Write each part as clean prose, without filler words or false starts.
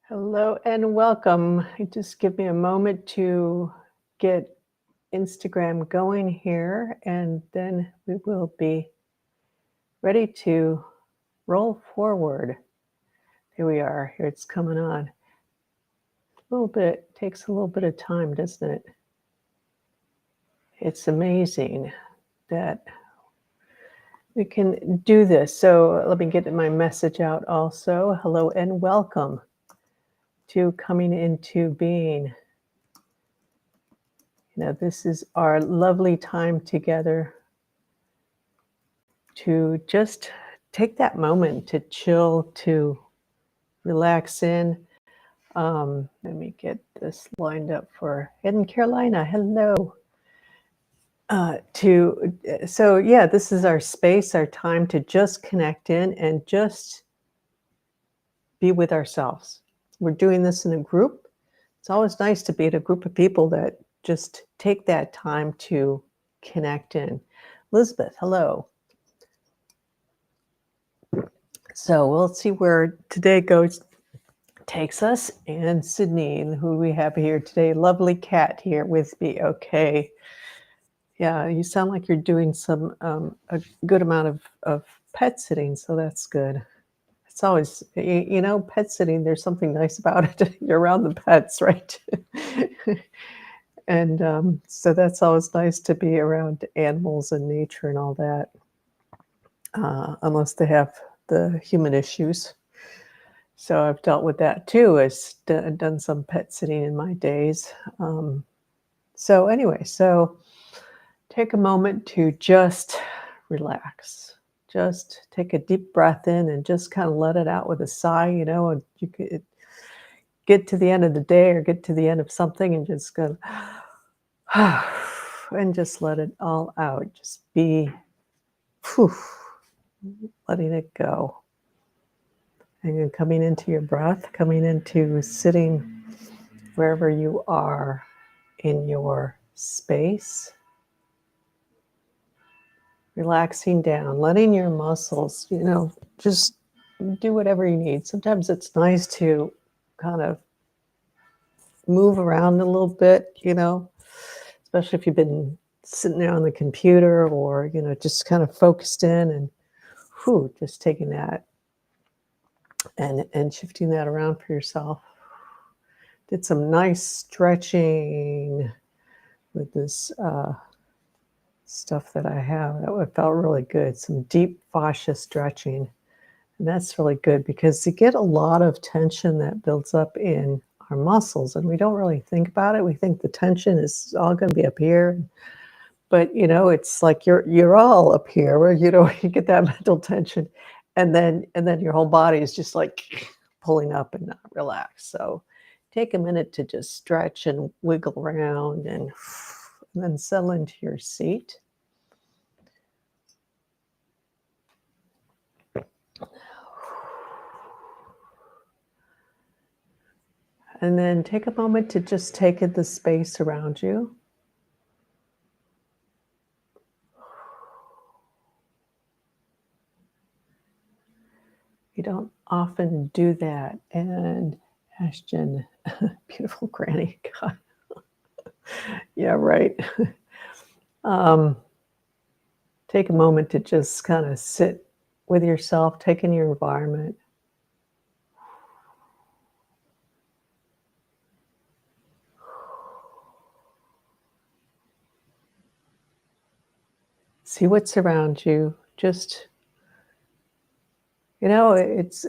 Hello and welcome. Just give me a moment to get Instagram going here, and then we will be ready to roll forward. Here we are. Here it's coming on. A little bit, takes a little bit of time, doesn't it? It's amazing that we can do this. So let me get my message out also. Hello and welcome to Coming Into Being. This is our lovely time together to just take that moment to chill, to relax in. Let me get this lined up for Ed and Carolina. Hello. This is our space, our time to just connect in and just be with ourselves. We're doing this in a group. It's always nice to be at a group of people that just take that time to connect in. Elizabeth, hello. So we'll see where today takes us. And Sydney, who we have here today, lovely cat here with me. Okay. Yeah, you sound like you're doing some a good amount of pet sitting, so that's good. It's always, pet sitting, there's something nice about it. You're around the pets, right? And so that's always nice to be around animals and nature and all that, unless they have the human issues. So I've dealt with that too. I've done some pet sitting in my days. So take a moment to just relax. Just take a deep breath in and just kind of let it out with a sigh, and you could get to the end of the day or get to the end of something and just go, and just let it all out. Just be, letting it go. And then coming into your breath, coming into sitting wherever you are in your space. Relaxing down, letting your muscles, just do whatever you need. Sometimes it's nice to kind of move around a little bit, especially if you've been sitting there on the computer or, just kind of focused in and just taking that and shifting that around for yourself. Did some nice stretching with this stuff that I have. That felt really good. Some deep fascia stretching. And that's really good because you get a lot of tension that builds up in our muscles and we don't really think about it. We think the tension is all going to be up here. But, it's like you're all up here where, you get that mental tension and then your whole body is just like pulling up and not relaxed. So take a minute to just stretch and wiggle around and then settle into your seat. And then take a moment to just take in the space around you. You don't often do that. And Ashton, beautiful granny. God. Yeah, right. Take a moment to just kind of sit with yourself, take in your environment. See what's around you. Just, it's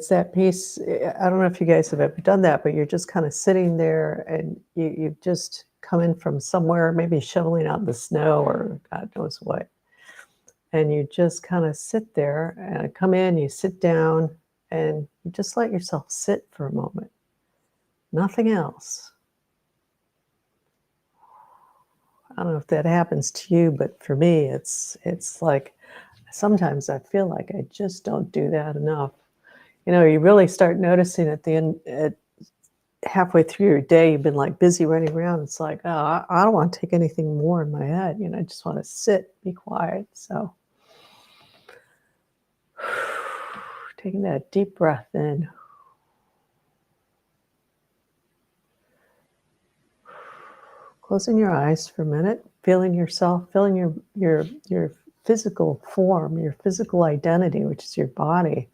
that piece. I don't know if you guys have ever done that, but you're just kind of sitting there and you've just come in from somewhere, maybe shoveling out the snow or God knows what. And you just kind of sit there and come in, you sit down and you just let yourself sit for a moment. Nothing else. I don't know if that happens to you, but for me, it's like sometimes I feel like I just don't do that enough. You really start noticing at the end, halfway through your day, you've been like busy running around. It's like, oh, I don't want to take anything more in my head. I just want to sit, be quiet. So taking that deep breath in. Closing your eyes for a minute, feeling yourself, feeling your physical form, your physical identity, which is your body.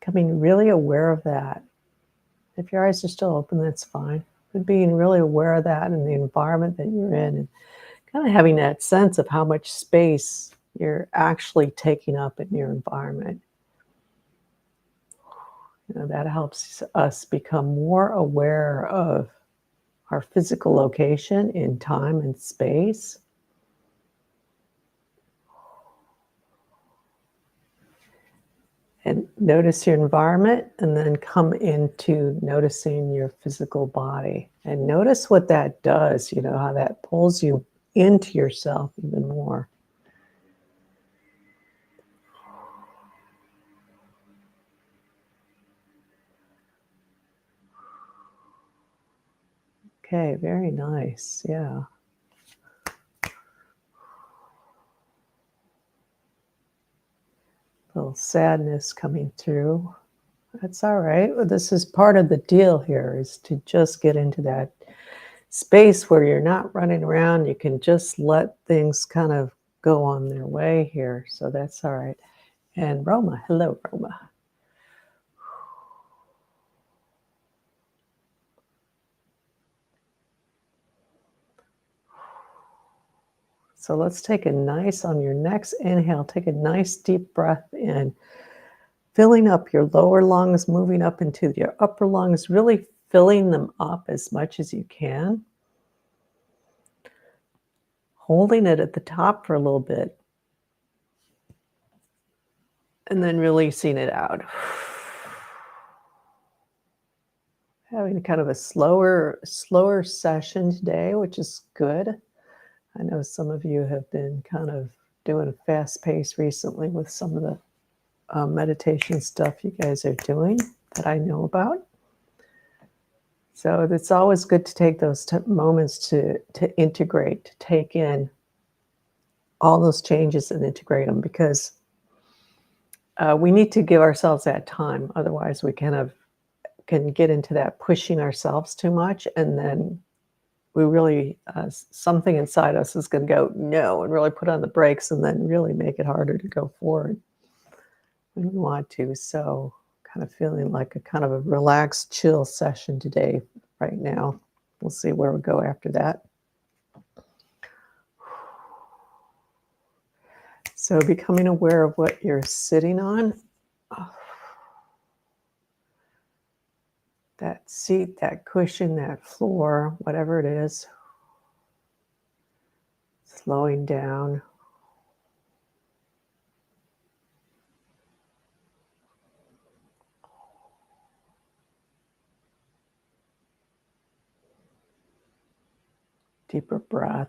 Becoming really aware of that. If your eyes are still open, that's fine. But being really aware of that and the environment that you're in, and kind of having that sense of how much space you're actually taking up in your environment. That helps us become more aware of our physical location in time and space. And notice your environment, and then come into noticing your physical body. And notice what that does, how that pulls you into yourself even more. Okay, very nice. Yeah. A little sadness coming through. That's all right. Well, this is part of the deal here, is to just get into that space where you're not running around. You can just let things kind of go on their way here. So that's all right. And Roma, hello, Roma. So let's take a nice, on your next inhale, take a nice deep breath in, filling up your lower lungs, moving up into your upper lungs, really filling them up as much as you can. Holding it at the top for a little bit. And then releasing it out. Having kind of a slower session today, which is good. I know some of you have been kind of doing a fast pace recently with some of the meditation stuff you guys are doing that I know about. So it's always good to take those moments to integrate, to take in all those changes and integrate them, because we need to give ourselves that time. Otherwise, we can get into that pushing ourselves too much, and then we really, something inside us is going to go no, and really put on the brakes, and then really make it harder to go forward when we want to. So kind of feeling like a kind of a relaxed, chill session today, right now. We'll see where we go after that. So becoming aware of what you're sitting on. That seat, that cushion, that floor, whatever it is. Slowing down. Deeper breath.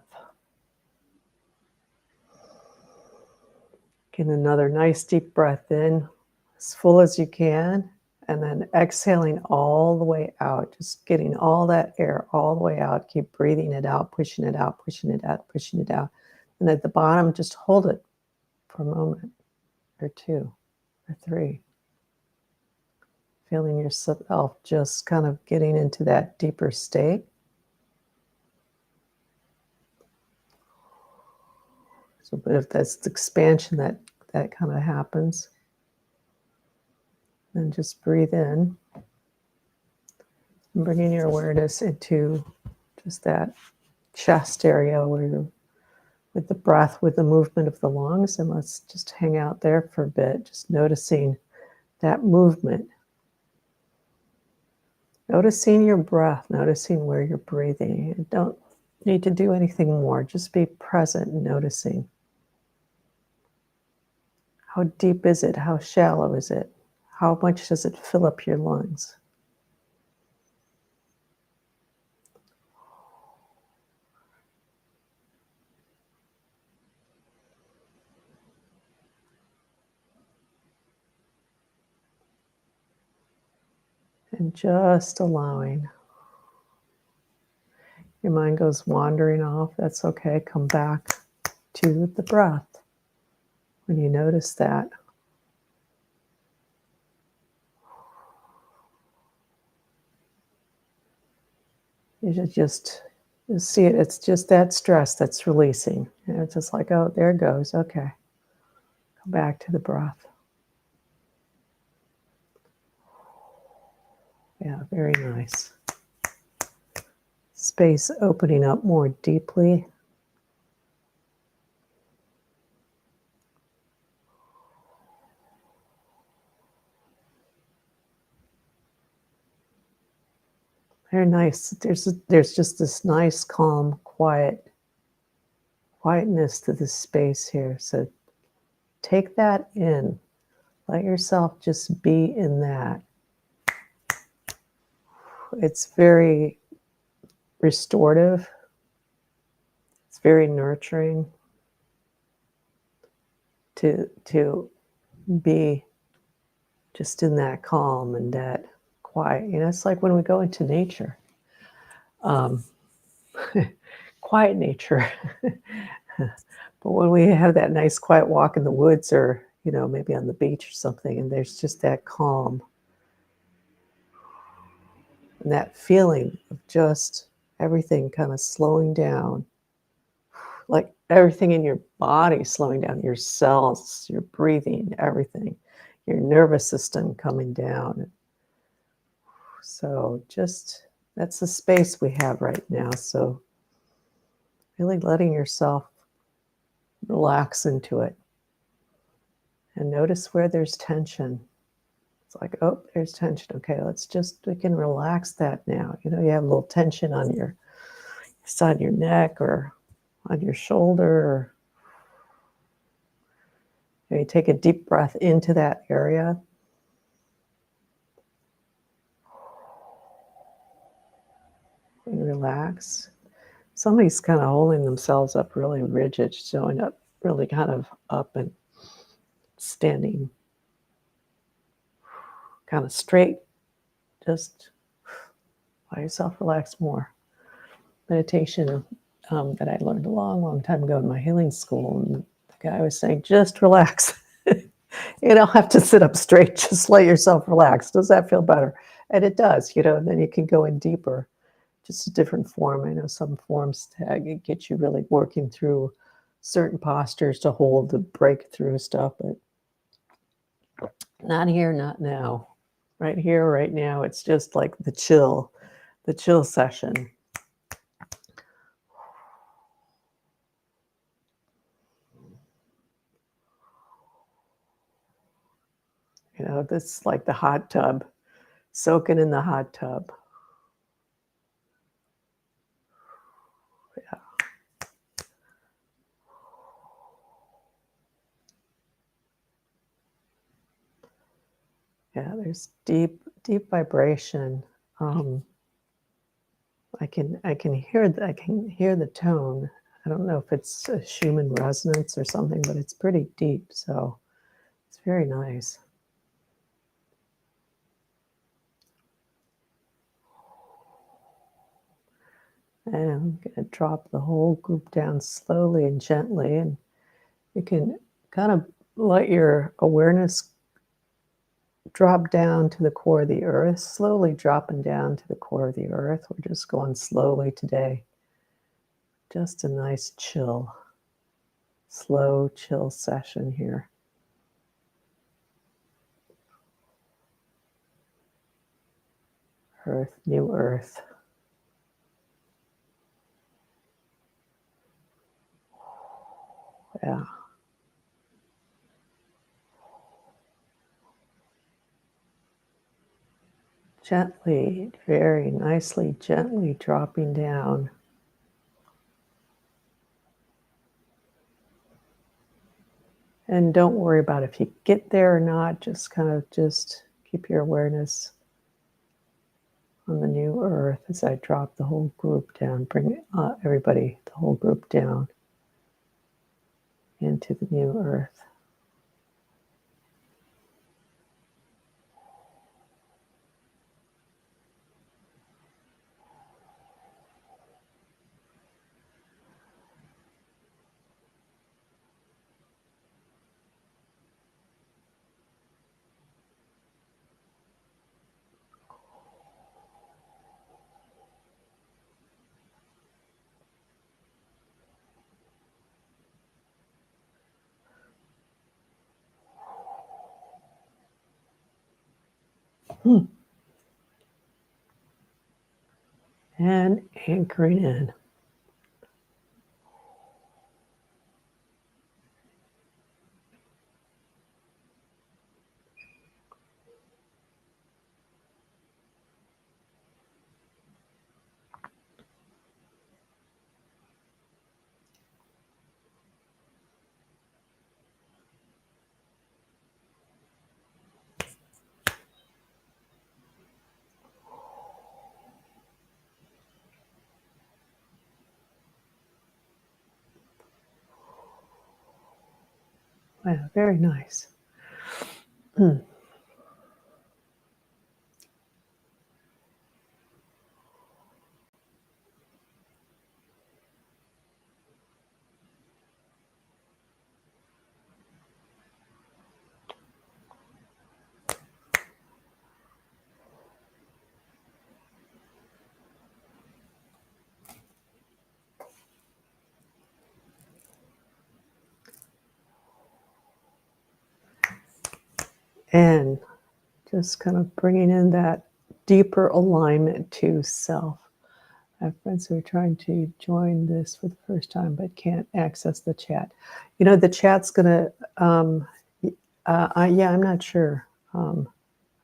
Get another nice deep breath in, as full as you can, and then exhaling all the way out, just getting all that air all the way out. Keep breathing it out, pushing it out, pushing it out, pushing it out. And at the bottom, just hold it for a moment or two or three. Feeling yourself just kind of getting into that deeper state. So a bit of that's expansion that kind of happens. And just breathe in. And bringing your awareness into just that chest area where you're with the breath, with the movement of the lungs. And let's just hang out there for a bit, just noticing that movement. Noticing your breath, noticing where you're breathing. You don't need to do anything more. Just be present and noticing. How deep is it? How shallow is it? How much does it fill up your lungs? And just allowing. Your mind goes wandering off. That's okay. Come back to the breath when you notice that. You should just You see it, it's just that stress that's releasing. And it's just like, oh, there it goes. Okay. Go back to the breath. Yeah, very nice. Space opening up more deeply. Very nice. There's just this nice, calm, quietness to this space here. So take that in. Let yourself just be in that. It's very restorative. It's very nurturing to be just in that calm and that quiet. You know, it's like when we go into nature, um, quiet nature. But when we have that nice quiet walk in the woods or, you know, maybe on the beach or something, and there's just that calm and that feeling of just everything kind of slowing down, like everything in your body slowing down, your cells, your breathing, everything, your nervous system coming down. So just that's the space we have right now. So really letting yourself relax into it and notice where there's tension. It's like, oh, there's tension. Okay, we can relax that now. You know, you have a little tension on your side of your neck or on your shoulder. Or you take a deep breath into that area. And relax. Somebody's kind of holding themselves up really rigid, showing up really kind of up and standing kind of straight. Just let yourself relax more. Meditation that I learned a long, long time ago in my healing school. And the guy was saying, just relax. You don't have to sit up straight. Just let yourself relax. Does that feel better? And it does, you know, and then you can go in deeper, just a different form. I know some forms get you really working through certain postures to hold the breakthrough stuff, but not here, not now. Right here, right now, it's just like the chill session. You know, this like the hot tub, soaking in the hot tub. Yeah. Yeah, there's deep vibration. I can hear the tone. I don't know if it's a Schumann resonance or something, but it's pretty deep. So it's very nice. And I'm going to drop the whole group down slowly and gently. And you can kind of let your awareness drop down to the core of the earth, slowly dropping down to the core of the earth. We're just going slowly today. Just a nice chill, slow chill session here. Earth, new earth. Yeah. Gently, very nicely, gently dropping down. And don't worry about if you get there or not, just kind of just keep your awareness on the new earth as I drop the whole group down, bring everybody, the whole group down into the new earth. And anchoring in. Wow, very nice. And just kind of bringing in that deeper alignment to self. I have friends who are trying to join this for the first time but can't access the chat. You know, the chat's going to, I'm not sure.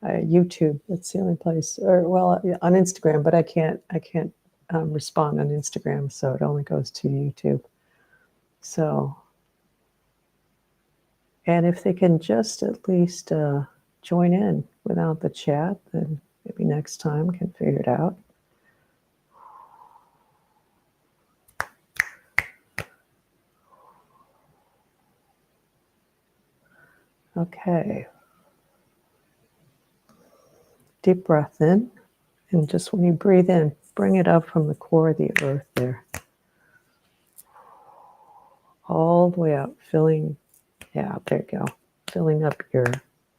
YouTube, that's the only place, or well, on Instagram, but I can't respond on Instagram, so it only goes to YouTube. So, and if they can just at least join in without the chat, then maybe next time can figure it out. Okay. Deep breath in, and just when you breathe in, bring it up from the core of the earth there. All the way up, filling, yeah, there you go. Filling up your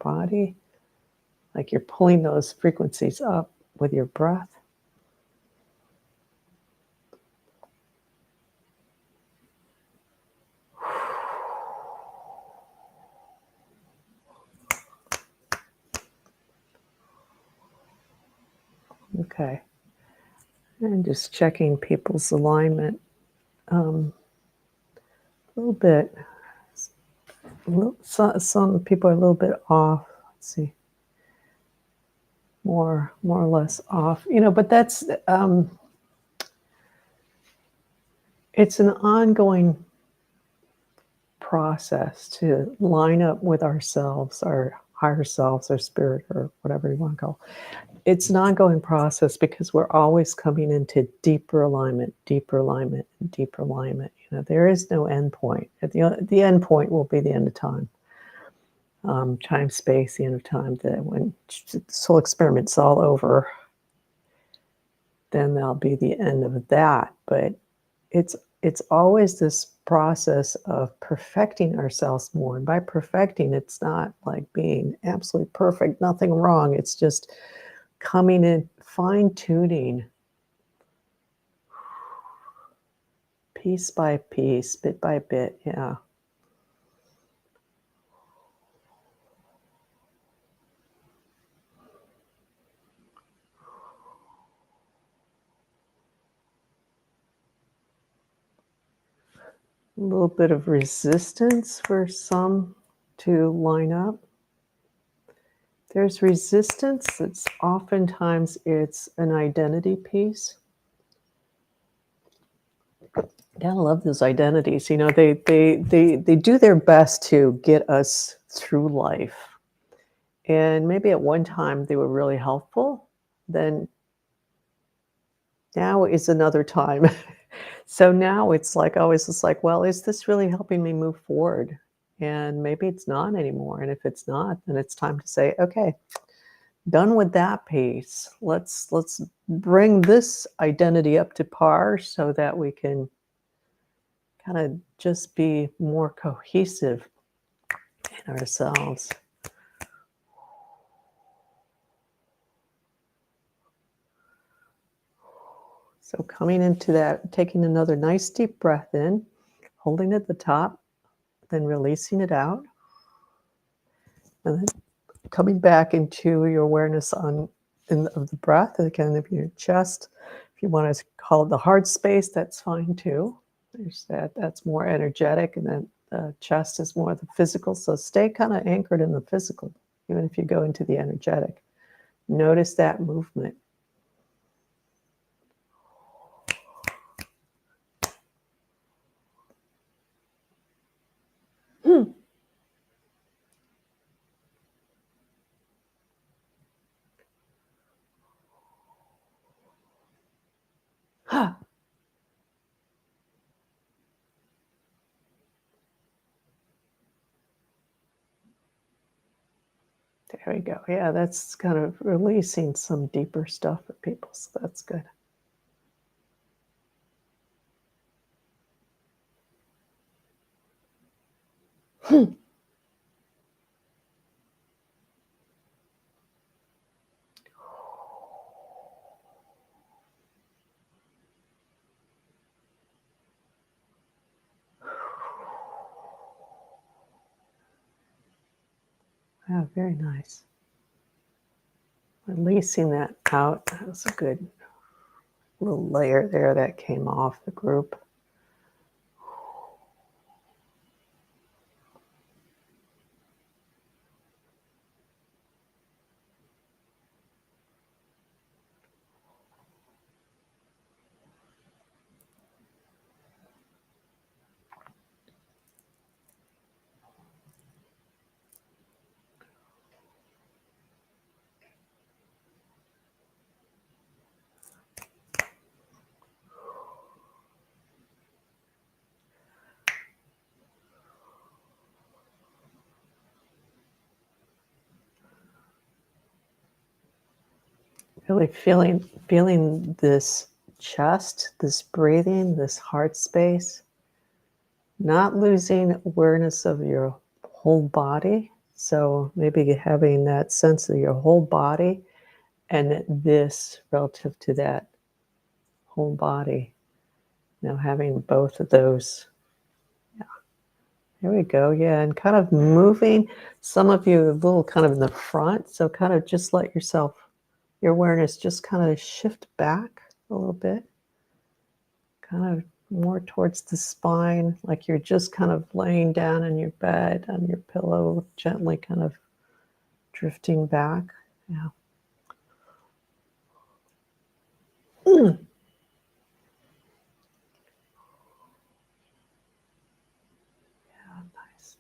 body, like you're pulling those frequencies up with your breath. Okay. And just checking people's alignment a little bit. Some people are a little bit off. Let's see. More or less off. You know, but that's it's an ongoing process to line up with ourselves, our higher selves, our spirit, or whatever you want to call it. It's an ongoing process because we're always coming into deeper alignment, and deeper alignment. You know, there is no end point. The end point will be the end of time. Time, space, the end of time. That when this whole experiment's all over, then there'll be the end of that. But it's always this process of perfecting ourselves more. And by perfecting, it's not like being absolutely perfect, nothing wrong. It's just coming in, fine-tuning, piece by piece, bit by bit, yeah. A little bit of resistance for some to line up. There's resistance. Oftentimes it's an identity piece. Gotta love those identities. You know, they do their best to get us through life. And maybe at one time they were really helpful. Then now is another time. So now it's like always, it's like, well, is this really helping me move forward? And maybe it's not anymore. And if it's not, then it's time to say, okay, done with that piece. Let's bring this identity up to par so that we can kind of just be more cohesive in ourselves. So coming into that, taking another nice deep breath in, holding at the top, then releasing it out. And then coming back into your awareness of the breath, again, of your chest. If you want to call it the heart space, that's fine too. There's that's more energetic, and then the chest is more the physical. So stay kind of anchored in the physical, even if you go into the energetic. Notice that movement. There we go. Yeah, that's kind of releasing some deeper stuff for people, so that's good. Yeah, very nice. Releasing that out. That was a good little layer there that came off the group. Really feeling this chest, this breathing, this heart space, not losing awareness of your whole body. So maybe having that sense of your whole body and this relative to that whole body. Having both of those. Yeah, there we go. Yeah, and kind of moving some of you a little kind of in the front. So kind of just let your awareness just kind of shift back a little bit, kind of more towards the spine, like you're just kind of laying down in your bed on your pillow, gently kind of drifting back. Yeah. Mm. Yeah, nice.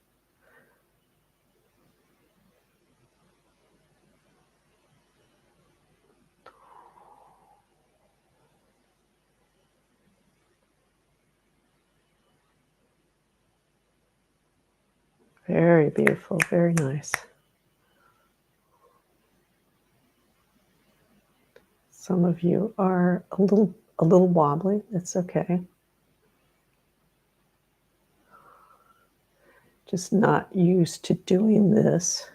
Very beautiful, very nice. Some of you are a little wobbly. That's okay. Just not used to doing this.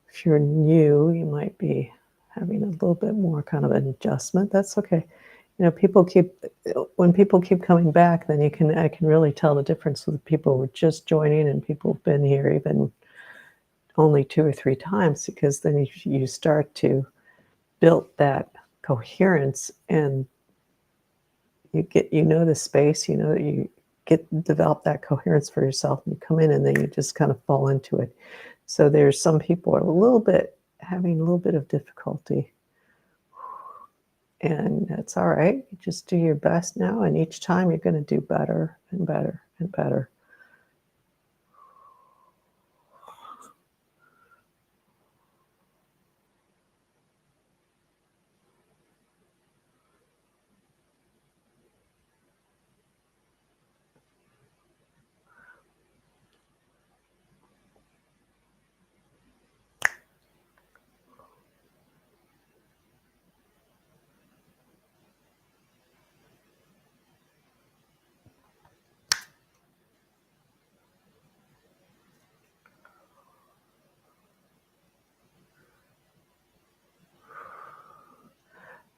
If you're new, you might be having a little bit more kind of an adjustment. That's okay. When people keep coming back, then I can really tell the difference with people who are just joining and people who've been here even only 2 or 3 times, because then you start to build that coherence, and the space, that you develop that coherence for yourself, and you come in and then you just kind of fall into it. So there's some people are having a little bit of difficulty, and that's all right. You just do your best now, and each time you're going to do better and better and better.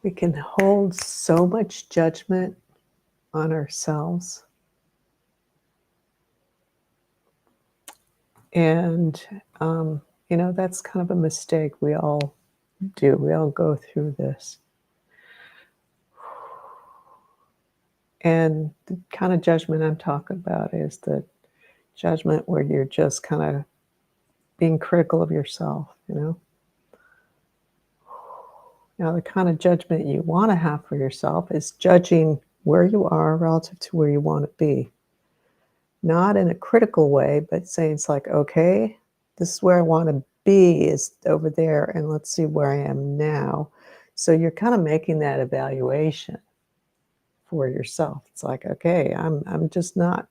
We can hold so much judgment on ourselves. And You know, that's kind of a mistake we all do. We all go through this. And the kind of judgment I'm talking about is the judgment where you're just kind of being critical of yourself, you know? Now, the kind of judgment you want to have for yourself is judging where you are relative to where you want to be. Not in a critical way, but saying it's like, okay, this is where I want to be is over there, and let's see where I am now. So you're kind of making that evaluation for yourself. It's like, okay, I'm just not,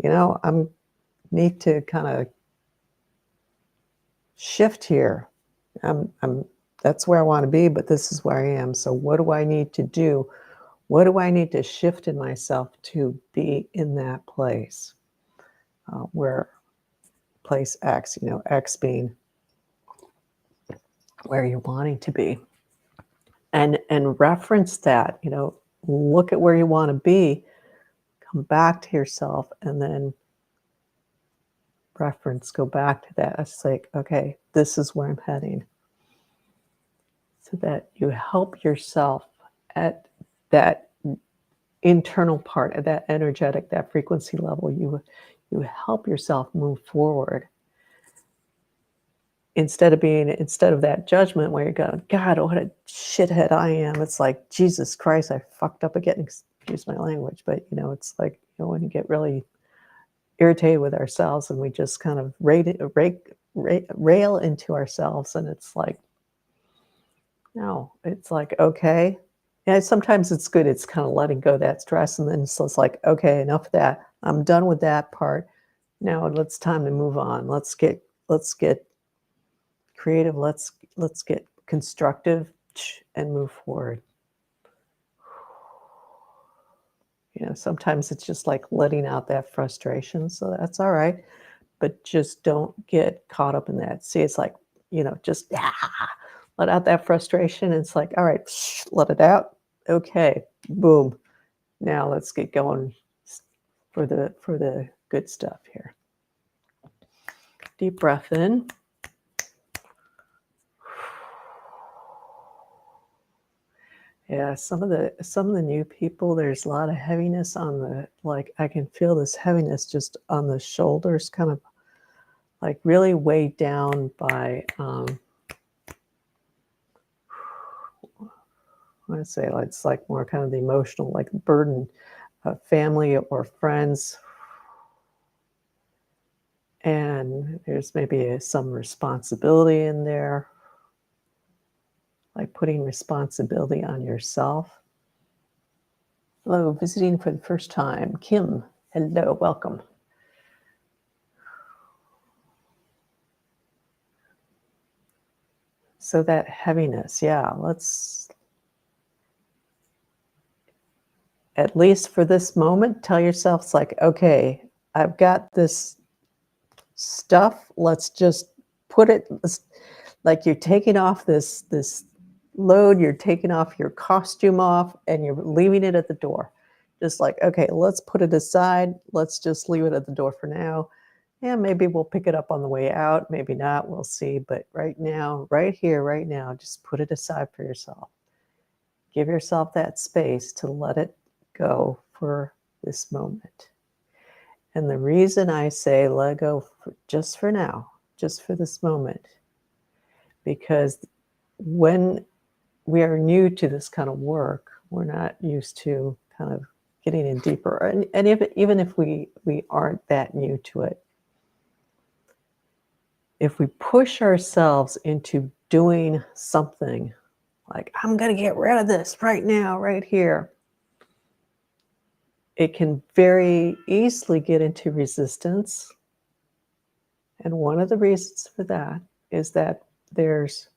you know, I'm need to kind of shift here. I'm that's where I want to be, but this is where I am. So what do I need to do? What do I need to shift in myself to be in that place where place X, you know, X being where you're wanting to be, and reference that, you know, look at where you want to be, come back to yourself, and then reference, go back to that. It's like, okay, this is where I'm heading. So that you help yourself at that internal part, at that energetic, that frequency level, you help yourself move forward instead of that judgment where you're going, God, what a shithead I am. It's like, Jesus Christ, I fucked up again. Excuse my language, but you know, it's like, you know, when you get really irritated with ourselves and we just kind of rail into ourselves, and it's like, no, it's like, okay. Yeah, sometimes it's good. It's kind of letting go of that stress, and then it's like, okay, enough of that. I'm done with that part. Now it's time to move on. Let's get creative. Let's get constructive and move forward. You know, sometimes it's just like letting out that frustration. So that's all right. But just don't get caught up in that. See, it's like, you know, just let out that frustration. It's like, all right, let it out. Okay, boom. Now let's get going for the good stuff here. Deep breath in. Yeah, some of the new people, there's a lot of heaviness on the, like, I can feel this heaviness just on the shoulders, kind of like really weighed down by I want to say it's like more kind of the emotional, like burden of family or friends. And there's maybe some responsibility in there, like putting responsibility on yourself. Hello, visiting for the first time, Kim. Hello, welcome. So that heaviness, yeah, let's, at least for this moment, tell yourself, it's like, okay, I've got this stuff. Let's just put it, like you're taking off this load, you're taking off your costume off, and you're leaving it at the door. Just like, okay, let's put it aside. Let's just leave it at the door for now. Yeah, maybe we'll pick it up on the way out. Maybe not. We'll see. But right now, right here, right now, just put it aside for yourself. Give yourself that space to let it go for this moment. And the reason I say let go just for now, just for this moment, because when we are new to this kind of work, we're not used to kind of getting in deeper. And even if we aren't that new to it, if we push ourselves into doing something like, I'm going to get rid of this right now, right here, it can very easily get into resistance. And one of the reasons for that is that there's,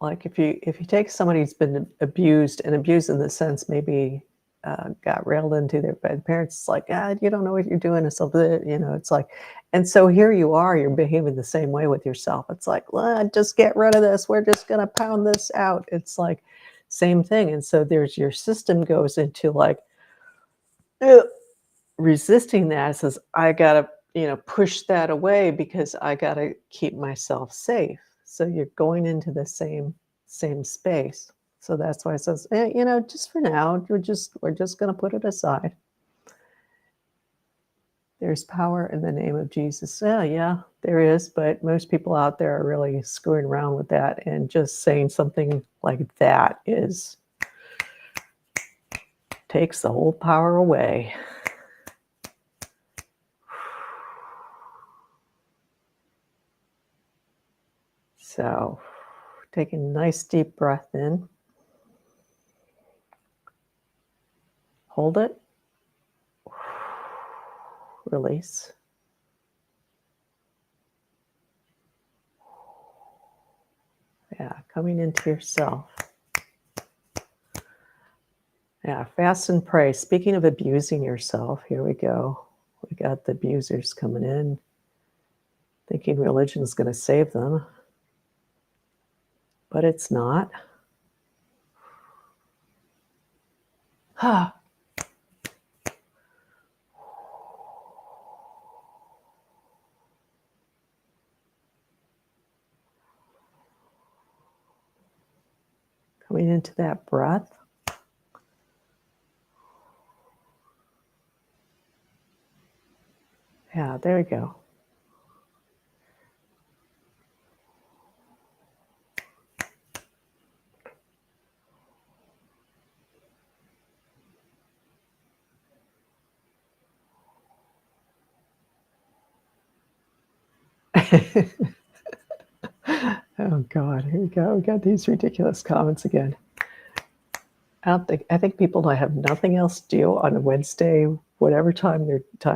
like if you take somebody who's been abused, and abused in the sense maybe got railed into by the parents, it's like, you don't know what you're doing, and so, you know, it's like, and so here you are, you're behaving the same way with yourself. It's like, well, just get rid of this. We're just going to pound this out. It's like same thing. And so there's your system goes into like resisting that. It says, I gotta push that away because I got to keep myself safe. So you're going into the same space. So that's why it says, just for now, we're just going to put it aside. There's power in the name of Jesus. Yeah, there is, but most people out there are really screwing around with that, and just saying something like that takes the whole power away. So, taking a nice deep breath in. Hold it. Release. Yeah, coming into yourself. Yeah, fast and pray. Speaking of abusing yourself, here we go. We got the abusers coming in, thinking religion is going to save them, but it's not. Coming into that breath. Yeah, there we go. Oh God, here we go. We got these ridiculous comments again. I think people have nothing else to do on a Wednesday, whatever time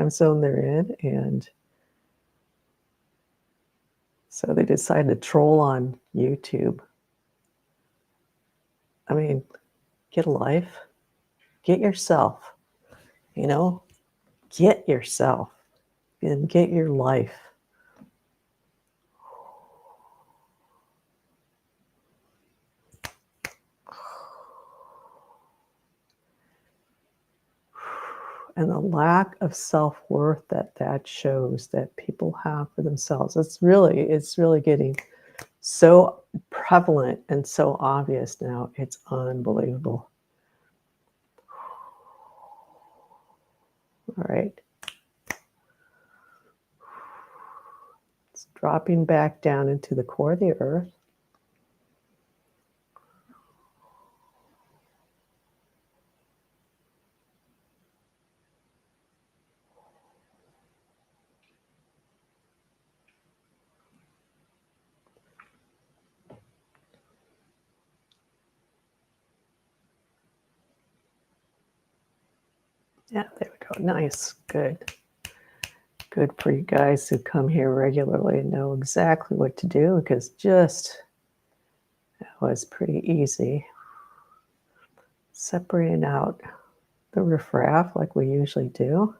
zone they're in, and so they decide to troll on YouTube. I mean, get a life, get yourself, get yourself and get your life. And the lack of self-worth that shows that people have for themselves. It's really getting so prevalent and so obvious now. It's unbelievable. All right. It's dropping back down into the core of the earth. Yeah, there we go. Nice. Good. Good for you guys who come here regularly and know exactly what to do, because that was pretty easy. Separating out the riffraff like we usually do.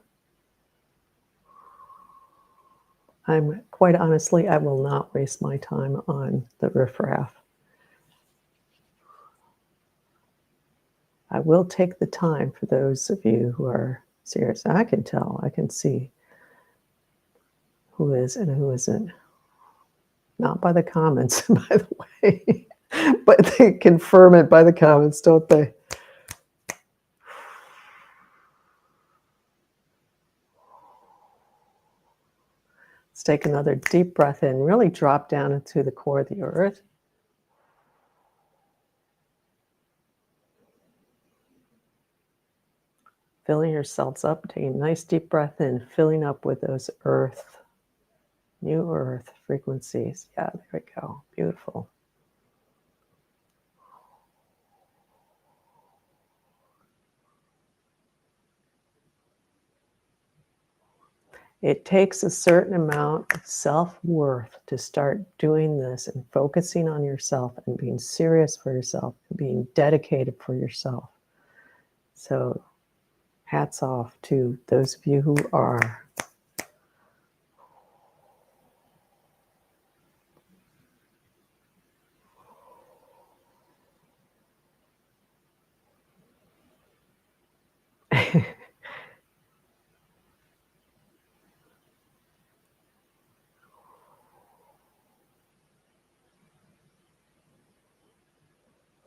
Quite honestly, I will not waste my time on the riffraff. I will take the time for those of you who are serious. I can tell, I can see who is and who isn't. Not by the comments, by the way, but they confirm it by the comments, don't they? Let's take another deep breath in, really drop down into the core of the earth. Filling yourselves up, taking a nice deep breath in, filling up with those new earth frequencies. Yeah, there we go. Beautiful. It takes a certain amount of self-worth to start doing this and focusing on yourself and being serious for yourself and being dedicated for yourself. So hats off to those of you who are.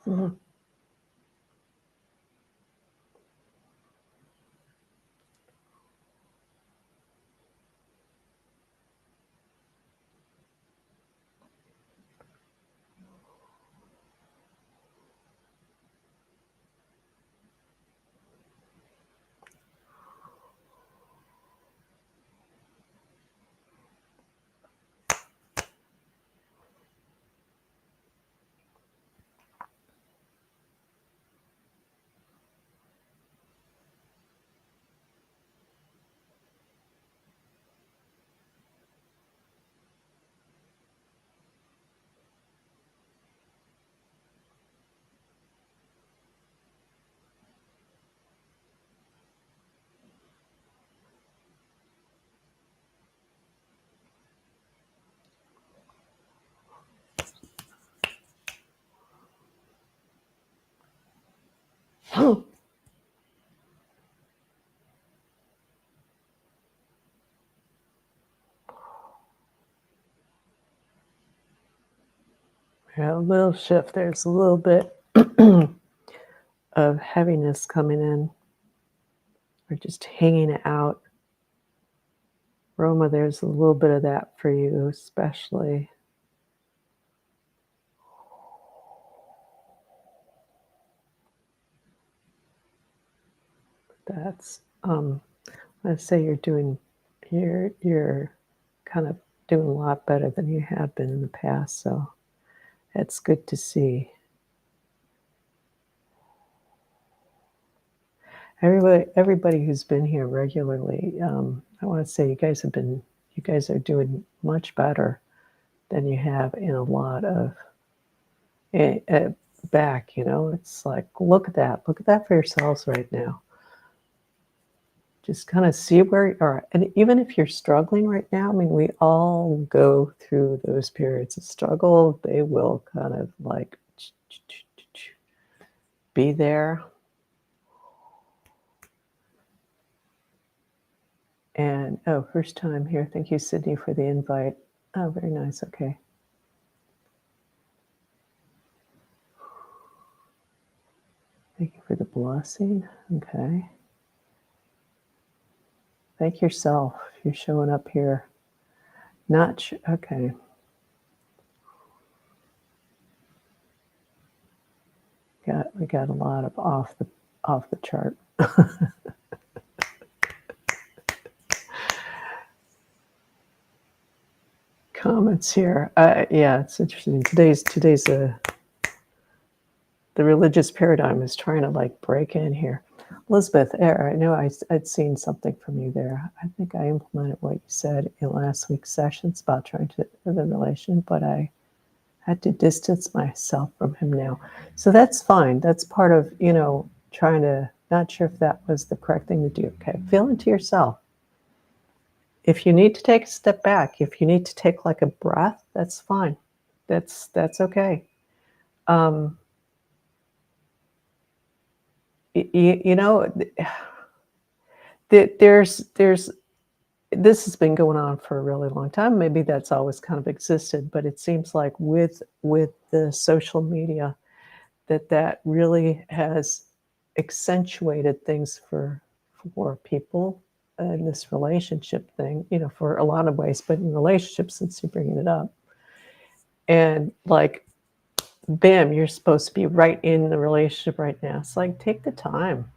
Mhm. Yeah, a little shift. There's a little bit of heaviness coming in, or just hanging out. Roma, there's a little bit of that for you, especially. That's I'd say you're kind of doing a lot better than you have been in the past, so that's good to see. Everybody who's been here regularly, I want to say you guys are doing much better than you have in a lot of back. It's like look at that for yourselves right now. Just kind of see where you are, and even if you're struggling right now, I mean, we all go through those periods of struggle. They will kind of like be there. And oh, first time here. Thank you, Sydney, for the invite. Oh, very nice. Okay. Thank you for the blessing. Okay. Thank yourself. You're showing up here. Okay. We got a lot of off the chart. Comments here. Yeah, it's interesting. Today's the religious paradigm is trying to like break in here. Elizabeth, I know I'd seen something from you there. I think I implemented what you said in last week's sessions about trying to the relation, but I had to distance myself from him now. So that's fine. That's part of, trying to, not sure if that was the correct thing to do. Okay, feel into yourself. If you need to take a step back, if you need to take like a breath, that's fine. That's okay. Um, you know, there's this has been going on for a really long time. Maybe that's always kind of existed, but it seems like with the social media that really has accentuated things for people in this relationship thing, for a lot of ways, but in relationships, since you're bringing it up. And like, bam, you're supposed to be right in the relationship right now. It's like, take the time.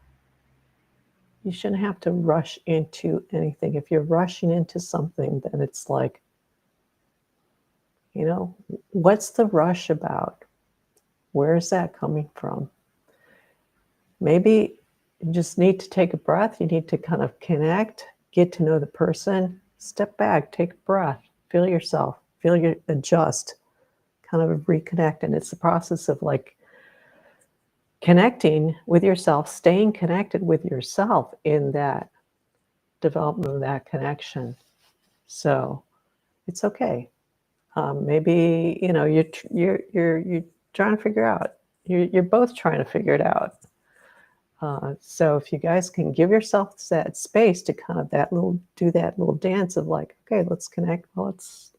You shouldn't have to rush into anything. If you're rushing into something, then it's like, what's the rush about? Where is that coming from? Maybe you just need to take a breath. You need to kind of connect, get to know the person, step back, take a breath, feel yourself, adjust, kind of reconnect. And it's the process of like connecting with yourself, staying connected with yourself in that development of that connection. So it's okay. Maybe you're trying to figure out. You're both trying to figure it out. So if you guys can give yourself that space to kind of do that little dance of like, okay, let's connect. Well, let's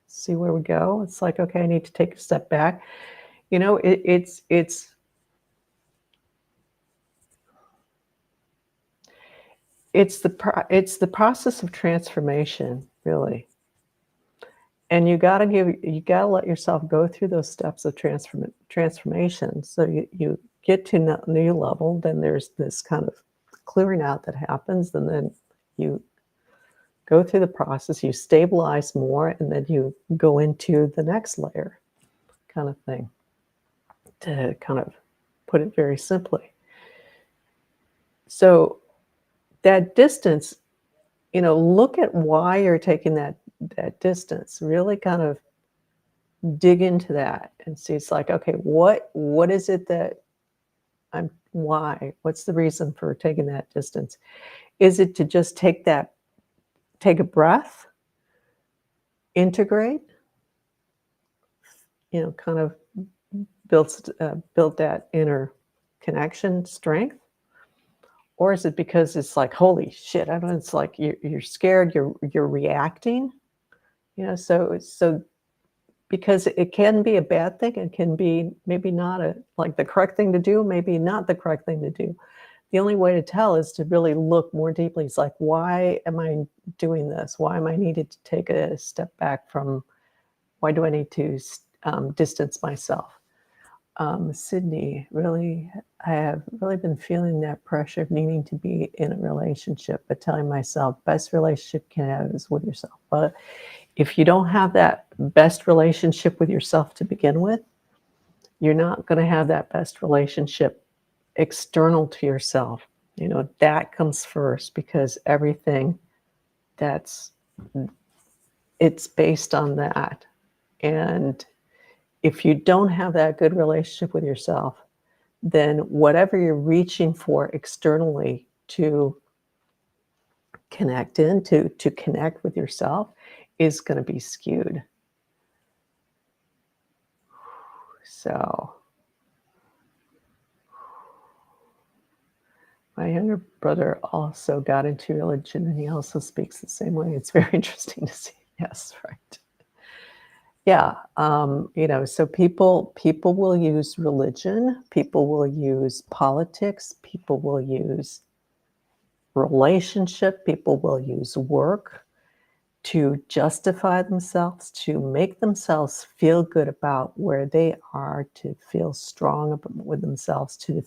see where we go. It's like, okay, I need to take a step back. You know, it's the process of transformation, really. And you gotta let yourself go through those steps of transformation. So you get to new level, then there's this kind of clearing out that happens, and then you go through the process, you stabilize more, and then you go into the next layer, kind of thing, to kind of put it very simply. So that distance, look at why you're taking that distance. Really kind of dig into that and see. It's like, okay, what is it that why? What's the reason for taking that distance? Is it to just take a breath, integrate, kind of build that inner connection, strength? Or is it because it's like, holy shit, I don't know, it's like you're scared, you're reacting, so because it can be a bad thing, it can be maybe not like the correct thing to do, maybe not the correct thing to do. The only way to tell is to really look more deeply. It's like, why am I doing this? Why am I needed to take a step back from, why do I need to distance myself? Sydney, really, I have really been feeling that pressure of needing to be in a relationship, but telling myself, best relationship you can have is with yourself. But if you don't have that best relationship with yourself to begin with, you're not going to have that best relationship external to yourself. That comes first, because everything it's based on that. And if you don't have that good relationship with yourself, then whatever you're reaching for externally to to connect with yourself is going to be skewed. So my younger brother also got into religion, and he also speaks the same way. It's very interesting to see. Yes, right. Yeah, so people will use religion, people will use politics, people will use relationship, people will use work to justify themselves, to make themselves feel good about where they are, to feel strong with themselves, to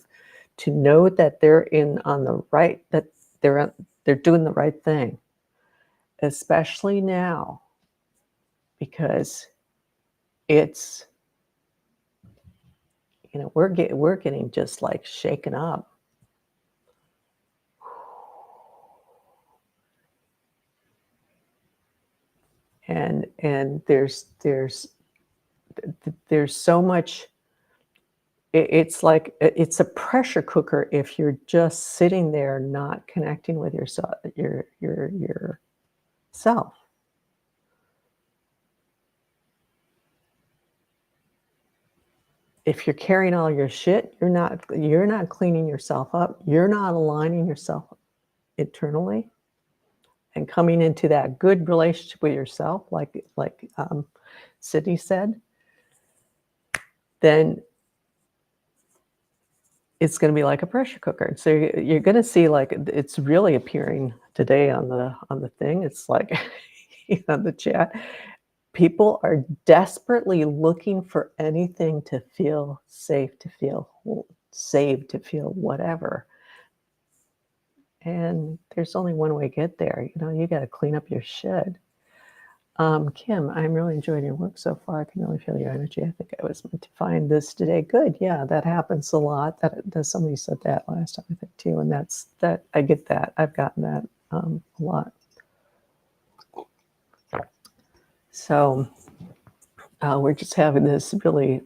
know that they're that they're doing the right thing, especially now, because it's, we're getting just like shaken up. And there's so much. It's like it's a pressure cooker if you're just sitting there not connecting with yourself, yourself. If you're carrying all your shit, you're not cleaning yourself up. You're not aligning yourself internally and coming into that good relationship with yourself, like Sydney said, then it's going to be like a pressure cooker. So you're going to see, like, it's really appearing today on the thing. It's like the chat. People are desperately looking for anything to feel safe, to feel saved, to feel whatever. And there's only one way to get there. You got to clean up your shit. Kim, I'm really enjoying your work so far. I can really feel your energy. I think I was meant to find this today. Good. Yeah, that happens a lot. That somebody said that last time, I think, too. And that I get that. I've gotten that a lot. So we're just having this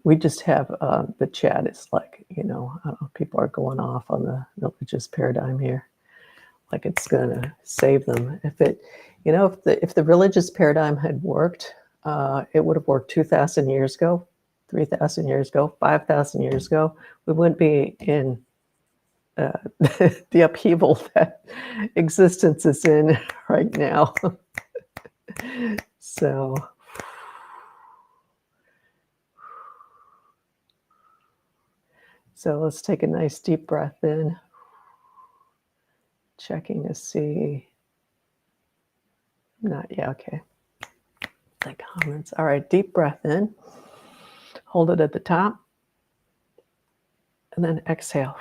we just have the chat is like, I don't know, people are going off on the religious paradigm here. Like it's going to save them. If the religious paradigm had worked, it would have worked 2,000 years ago, 3,000 years ago, 5,000 years ago. We wouldn't be in the upheaval that existence is in right now. So So let's take a nice deep breath in, checking to see. Not yet, okay. The comments. All right, deep breath in. Hold it at the top. And then exhale.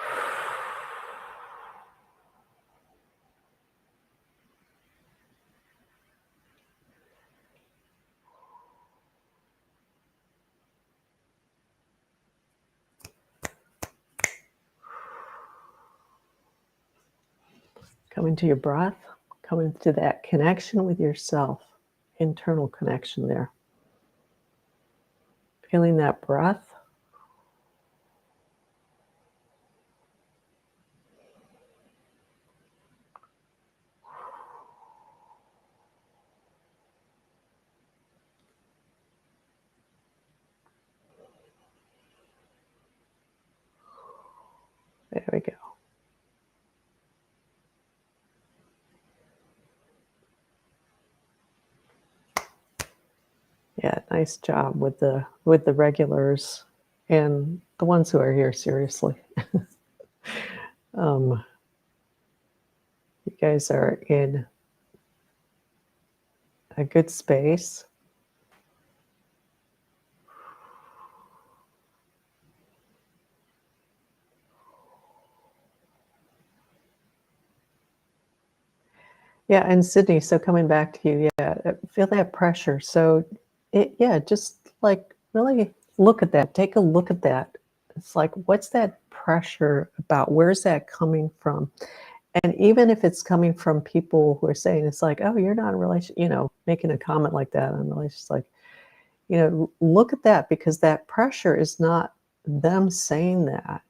Coming to your breath, coming to that connection with yourself, internal connection there. Feeling that breath. There we go. Yeah, nice job with the regulars and the ones who are here, seriously. You guys are in a good space. Yeah, and Sydney, so coming back to you, yeah, feel that pressure. So just like really look at that, take a look at that. It's like, what's that pressure about? Where's that coming from? And even if it's coming from people who are saying, it's like, oh, you're not in a relationship, making a comment like that on relationships, like, look at that, because that pressure is not them saying that.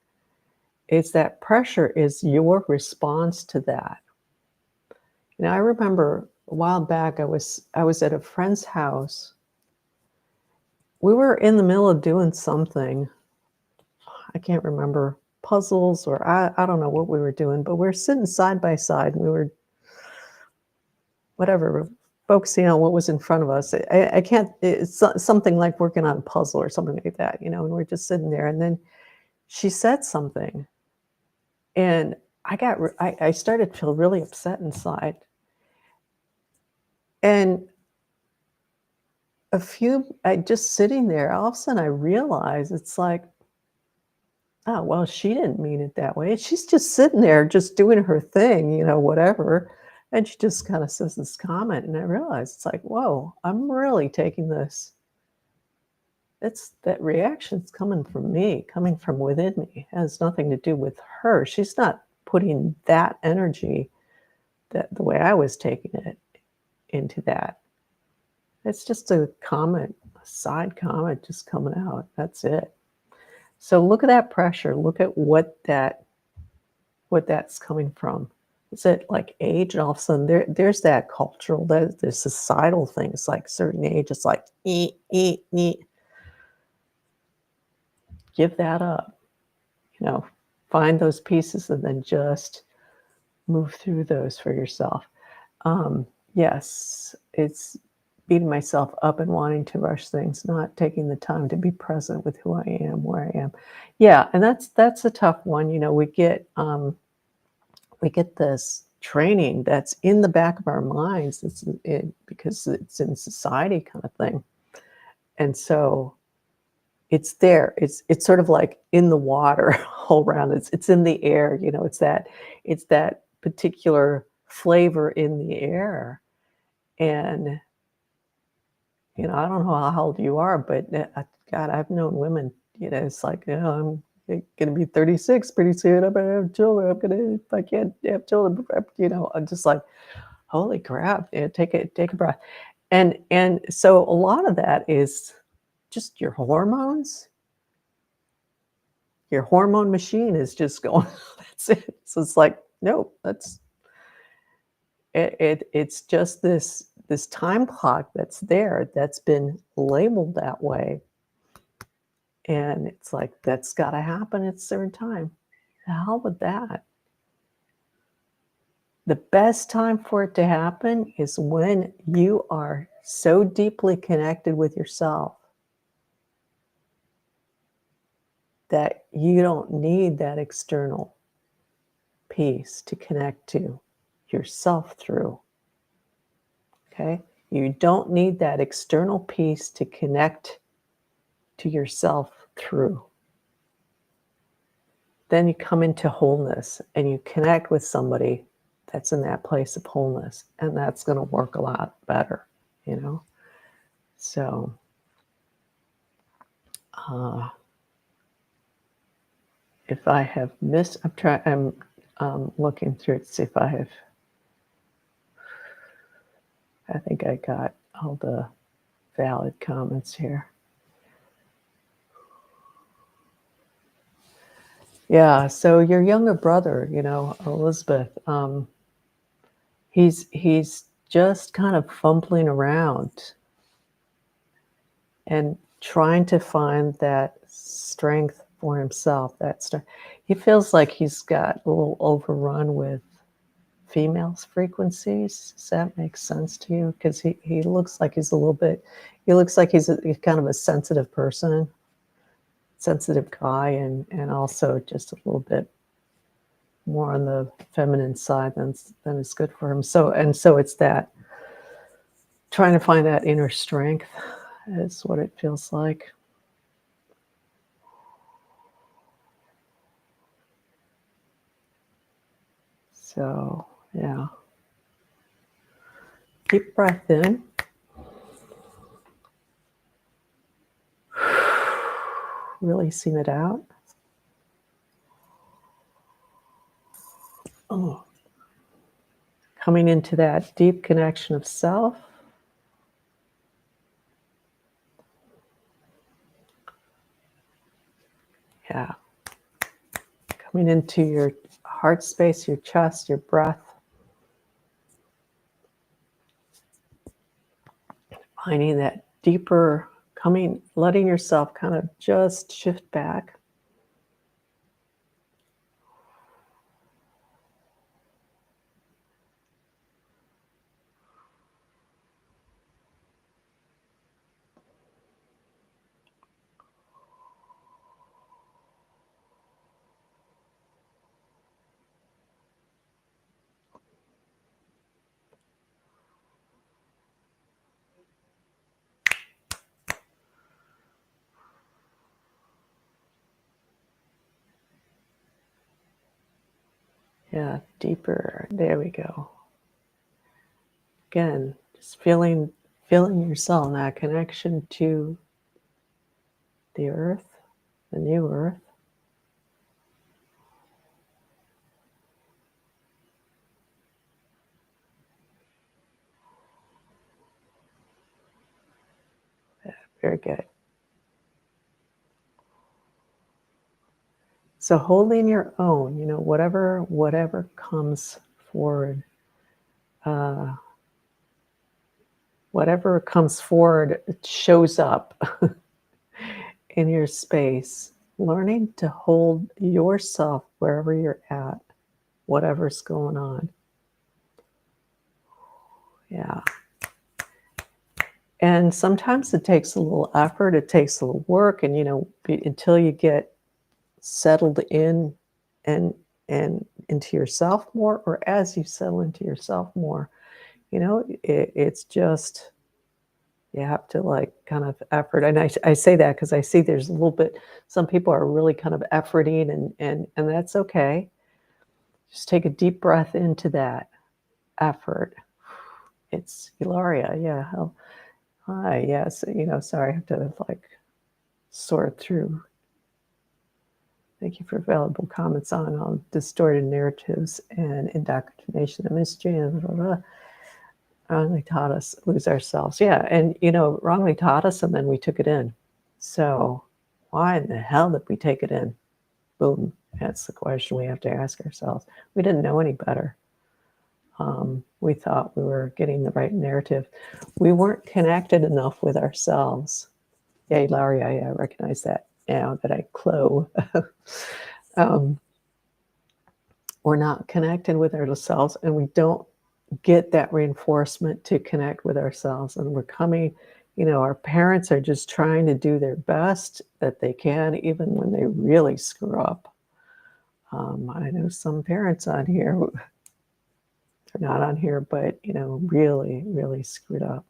It's that pressure is your response to that. I remember a while back, I was at a friend's house. We were in the middle of doing something. I can't remember, puzzles, or I don't know what we were doing, but we were sitting side by side and we were whatever, focusing on what was in front of us. I can't, it's something like working on a puzzle or something like that, and we're just sitting there. And then she said something, and I started to feel really upset inside. And I just sitting there, all of a sudden I realized, it's like, oh, well, she didn't mean it that way. She's just sitting there, just doing her thing, whatever. And she just kind of says this comment. And I realized, it's like, whoa, I'm really taking this. That reaction's coming from me, coming from within me. It has nothing to do with her. She's not putting that energy, that the way I was taking it, into that. It's just a comment, a side comment just coming out. That's it. So look at that pressure. Look at what that's coming from. Is it like age? And all of a sudden there's that cultural, there's societal things, like certain age, it's like, eat. Give that up. Find those pieces and then just move through those for yourself. Yes, it's beating myself up and wanting to rush things, not taking the time to be present with who I am, where I am. Yeah, and that's a tough one. We get this training that's in the back of our minds. Because it's in society kind of thing, and so it's there. It's sort of like in the water all around. It's in the air. It's that particular flavor in the air. And I don't know how old you are, but God, I've known women. It's like, I'm going to be 36 pretty soon. I'm going to have children. If I can't have children, I'm just like, holy crap! Take a breath. And so a lot of that is just your hormones. Your hormone machine is just going. That's it. So it's like, no, it's just this time clock that's there, that's been labeled that way. And it's like, that's got to happen at a certain time. The hell with that. The best time for it to happen is when you are so deeply connected with yourself that you don't need that external piece to connect to yourself through. Okay? You don't need that external piece to connect to yourself through. Then you come into wholeness and you connect with somebody that's in that place of wholeness, and that's going to work a lot better, you know? So, if I have missed, I'm looking through to see if I think I got all the valid comments here. Yeah, so your younger brother, you know, Elizabeth, he's just kind of fumbling around and trying to find that strength for himself. He feels like he's got a little overrun with females' frequencies. Does that make sense to you? Because he looks like he's he's kind of a sensitive person, sensitive guy, and also just a little bit more on the feminine side than is good for him. So it's that trying to find that inner strength is what it feels like. So yeah. Deep breath in. Releasing it out. Oh. Coming into that deep connection of self. Yeah. Coming into your heart space, your chest, your breath. Finding that deeper letting yourself kind of just shift back. Yeah, deeper. There we go. Again, just feeling yourself, that connection to the earth, the new earth. Yeah, very good. So holding your own, you know, whatever comes forward, whatever comes forward, it shows up in your space. Learning to hold yourself wherever you're at, whatever's going on. Yeah. And sometimes it takes a little effort, it takes a little work, and, you know, until you get settled in and into yourself more, or as you settle into yourself more, you know, it's just, you have to like kind of effort. And I say that because I see there's a little bit, some people are really kind of efforting, and that's okay. Just take a deep breath into that effort. It's Ilaria. Yeah. Oh, hi. Yes. You know, sorry, I have to like sort through. Thank you for valuable comments on distorted narratives and indoctrination and mystery and blah, blah, blah. Wrongly taught us lose ourselves. Yeah, and you know, wrongly taught us, and then we took it in. So why in the hell did we take it in? Boom. That's the question we have to ask ourselves. We didn't know any better. We thought we were getting the right narrative. We weren't connected enough with ourselves. Yeah, Larry, I recognize that now that I clo. We're not connected with ourselves, and we don't get that reinforcement to connect with ourselves. And we're coming you know, our parents are just trying to do their best that they can, even when they really screw up. I know some parents on here, they're not on here, but, you know, really, really screwed up.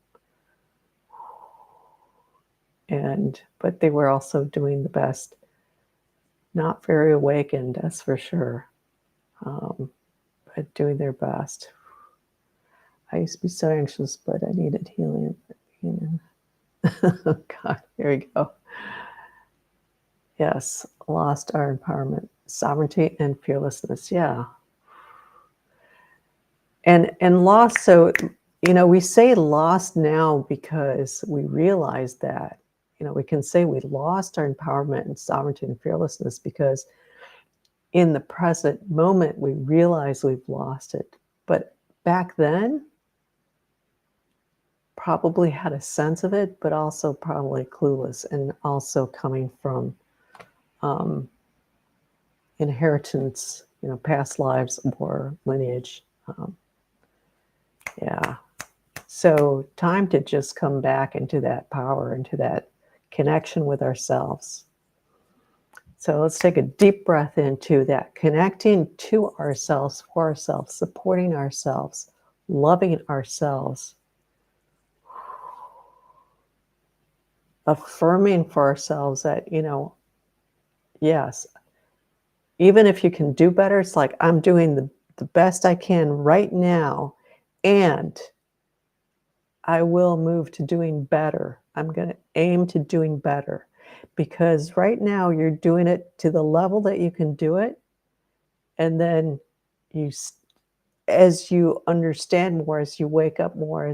But they were also doing the best. Not very awakened, that's for sure, but doing their best. I used to be so anxious, but I needed healing. Oh God, here we go. Yes, lost our empowerment, sovereignty, and fearlessness. Yeah, and lost. So, you know, we say lost now because we realize that. You know, we can say we lost our empowerment and sovereignty and fearlessness because in the present moment we realize we've lost it. But back then, probably had a sense of it, but also probably clueless, and also coming from inheritance, you know, past lives or lineage. Yeah. So time to just come back into that power, into that connection with ourselves. So let's take a deep breath into that, connecting to ourselves, for ourselves, supporting ourselves, loving ourselves, affirming for ourselves that, you know, yes, even if you can do better, it's like I'm doing the best I can right now, and I will move to doing better. I'm going to aim to doing better because right now you're doing it to the level that you can do it. And then you, as you understand more, as you wake up more,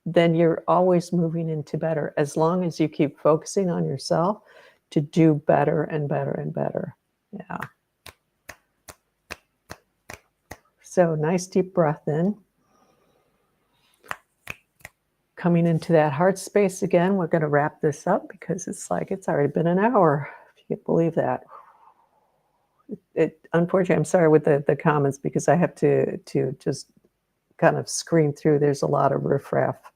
then you're always moving into better as long as you keep focusing on yourself to do better and better and better. Yeah. So nice deep breath in. Coming into that heart space again, we're going to wrap this up because it's like it's already been an hour, if you can believe that. Unfortunately, I'm sorry with the comments because I have to just kind of screen through. There's a lot of riffraff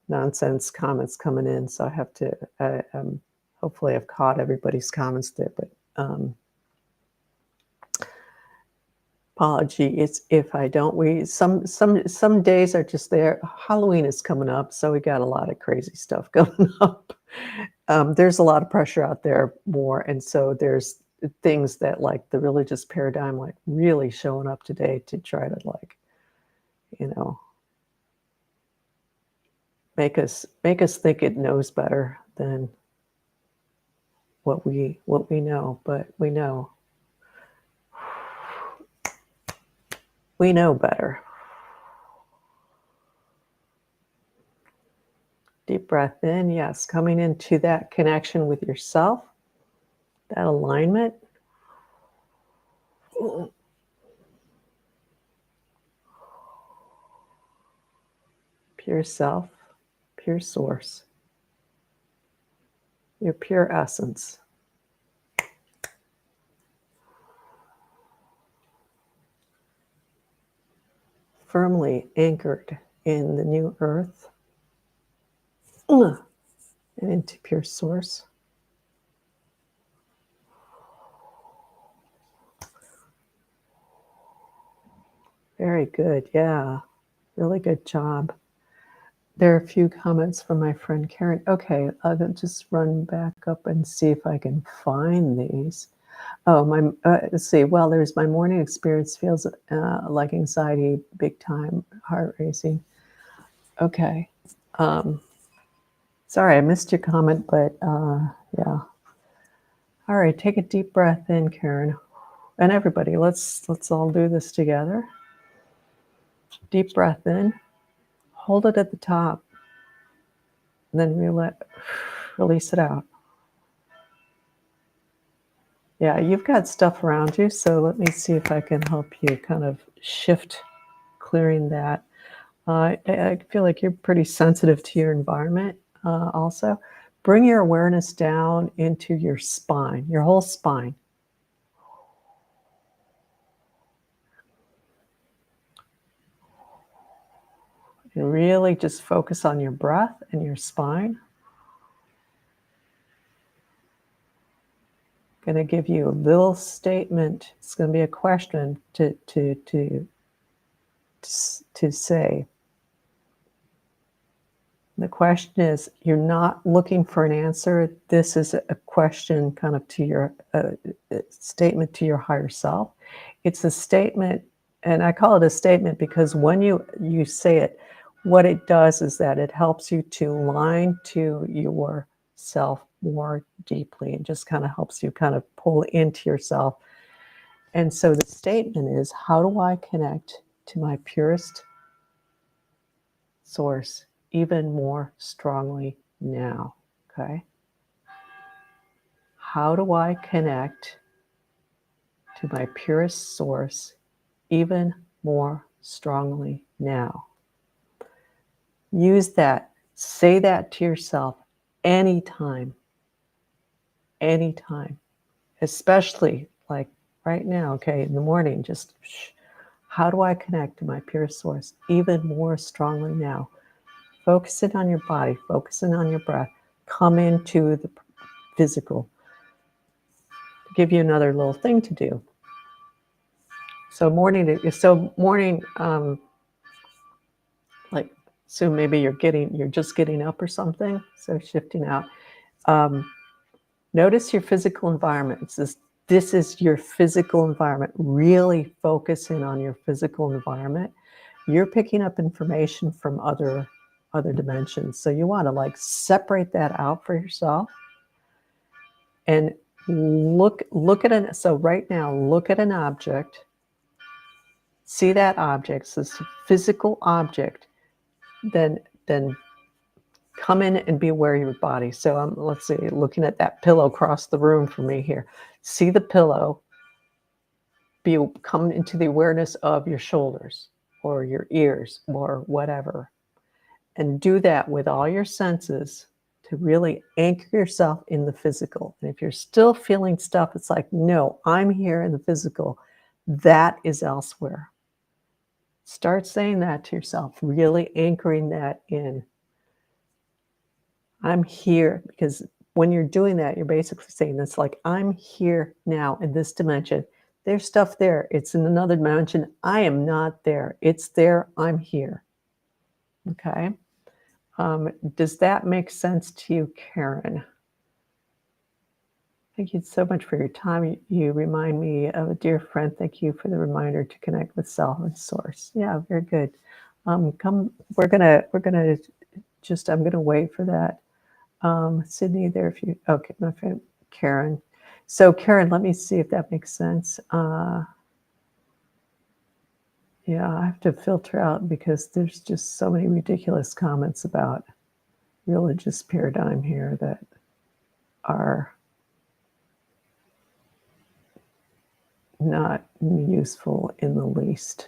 nonsense comments coming in, so I have to hopefully I've caught everybody's comments there, but apology it's if I don't. We some days are just there. Halloween is coming up, so we got a lot of crazy stuff coming up. There's a lot of pressure out there more, and so there's things that like the religious paradigm like really showing up today to try to like, you know, make us think it knows better than what we know, but we know better. Deep breath in, yes, coming into that connection with yourself, that alignment. Pure self, pure source, your pure essence. Firmly anchored in the new earth and into pure source. Very good. Yeah, really good job. There are a few comments from my friend Karen. Okay, I'll just run back up and see if I can find these. Oh, let's see. Well, there's my morning experience feels like anxiety, big time, heart racing. Okay. Sorry, I missed your comment, but yeah. All right, take a deep breath in, Karen. And everybody, let's all do this together. Deep breath in. Hold it at the top. And then release it out. Yeah, you've got stuff around you, so let me see if I can help you kind of shift, clearing that. I feel like you're pretty sensitive to your environment also. Bring your awareness down into your spine, your whole spine. And really just focus on your breath and your spine. I'm going to give you a little statement. It's going to be a question to say. The question is, you're not looking for an answer. This is a question kind of to your statement to your higher self. It's a statement, and I call it a statement because when you say it, what it does is that it helps you to align to yourself more deeply and just kind of helps you kind of pull into yourself. And so the statement is, how do I connect to my purest source even more strongly now? Okay. How do I connect to my purest source even more strongly now? Use that. Say that to yourself anytime, especially like right now, okay, in the morning, just how do I connect to my purest source even more strongly now? Focusing on your body, focusing on your breath, come into the physical. To give you another little thing to do. So morning, like, so maybe you're just getting up or something. So shifting out. Notice your physical environment. This is your physical environment. Really focus in on your physical environment. You're picking up information from other dimensions. So you want to like separate that out for yourself and look at it. So right now, look at an object. See that object, so this physical object, then come in and be aware of your body. So let's see, looking at that pillow across the room from me here. See the pillow, come into the awareness of your shoulders or your ears or whatever. And do that with all your senses to really anchor yourself in the physical. And if you're still feeling stuff, it's like, no, I'm here in the physical. That is elsewhere. Start saying that to yourself, really anchoring that in. I'm here, because when you're doing that, you're basically saying this, like, I'm here now in this dimension. There's stuff there. It's in another dimension. I am not there. It's there. I'm here. Okay. Does that make sense to you, Karen? Thank you so much for your time. You remind me of a dear friend. Thank you for the reminder to connect with self and source. Yeah, very good. We're gonna just, I'm gonna wait for that. Sydney, there, if you, okay, my friend Karen. So Karen, let me see if that makes sense. Yeah, I have to filter out because there's just so many ridiculous comments about religious paradigm here that are not useful in the least.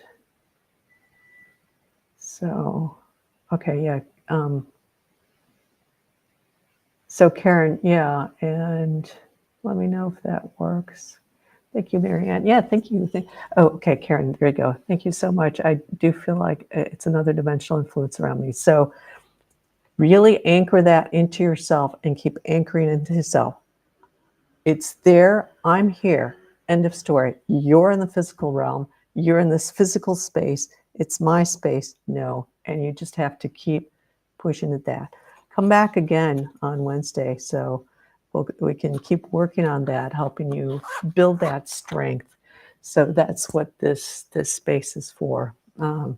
So, okay, yeah. So Karen, yeah, and let me know if that works. Thank you, Marianne. Yeah, thank you. Oh, okay, Karen, there you go. Thank you so much. I do feel like it's another dimensional influence around me. So really anchor that into yourself and keep anchoring into yourself. It's there. I'm here. End of story. You're in the physical realm. You're in this physical space. It's my space. No. And you just have to keep pushing at that. Come back again on Wednesday. So we can keep working on that, helping you build that strength. So that's what this space is for. My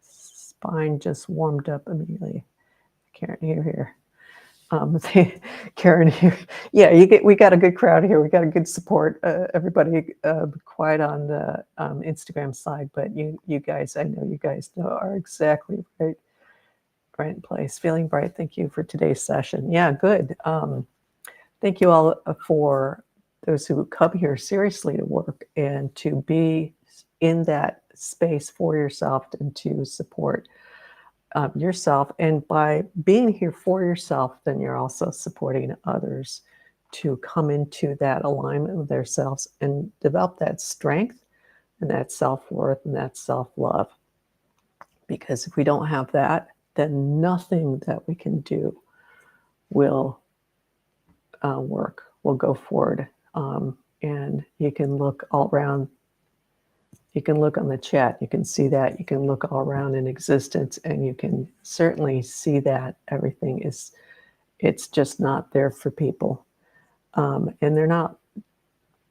spine just warmed up immediately. I can't hear here. Karen here. Yeah, we got a good crowd here. We got a good support. Everybody quiet on the Instagram side, but you guys, I know you guys are exactly right in place. Feeling bright. Thank you for today's session. Yeah, good. Thank you all for those who come here seriously to work and to be in that space for yourself and to support yourself. And by being here for yourself, then you're also supporting others to come into that alignment with themselves and develop that strength and that self-worth and that self-love. Because if we don't have that, then nothing that we can do will work, will go forward. And you can look all around. You can look on the chat. You can see that. You can look all around in existence, and you can certainly see that everything is, it's just not there for people. And they're not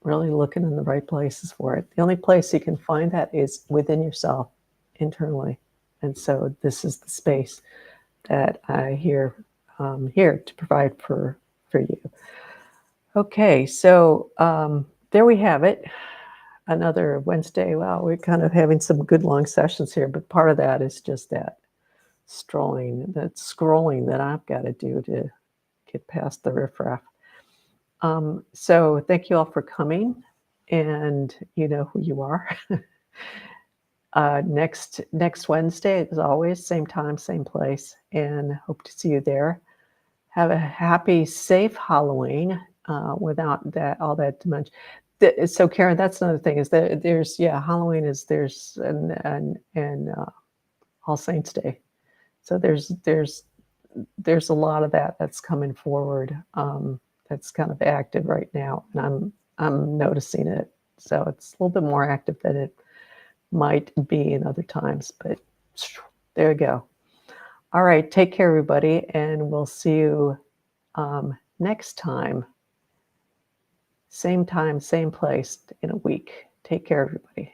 really looking in the right places for it. The only place you can find that is within yourself, internally. And so this is the space that I here to provide for you. Okay, so there we have it. Another Wednesday. Wow, we're kind of having some good long sessions here, but part of that is just that scrolling that I've got to do to get past the riffraff. So thank you all for coming, and you know who you are. Next Wednesday, as always, same time, same place, and hope to see you there. Have a happy, safe Halloween without that all that much. So Karen, that's another thing is that there's Halloween is there's and All Saints Day. So there's a lot of that's coming forward. That's kind of active right now, and I'm noticing it. So it's a little bit more active than it might be in other times, but there you go. All right, take care, everybody, and we'll see you next time. Same time, same place in a week. Take care, everybody.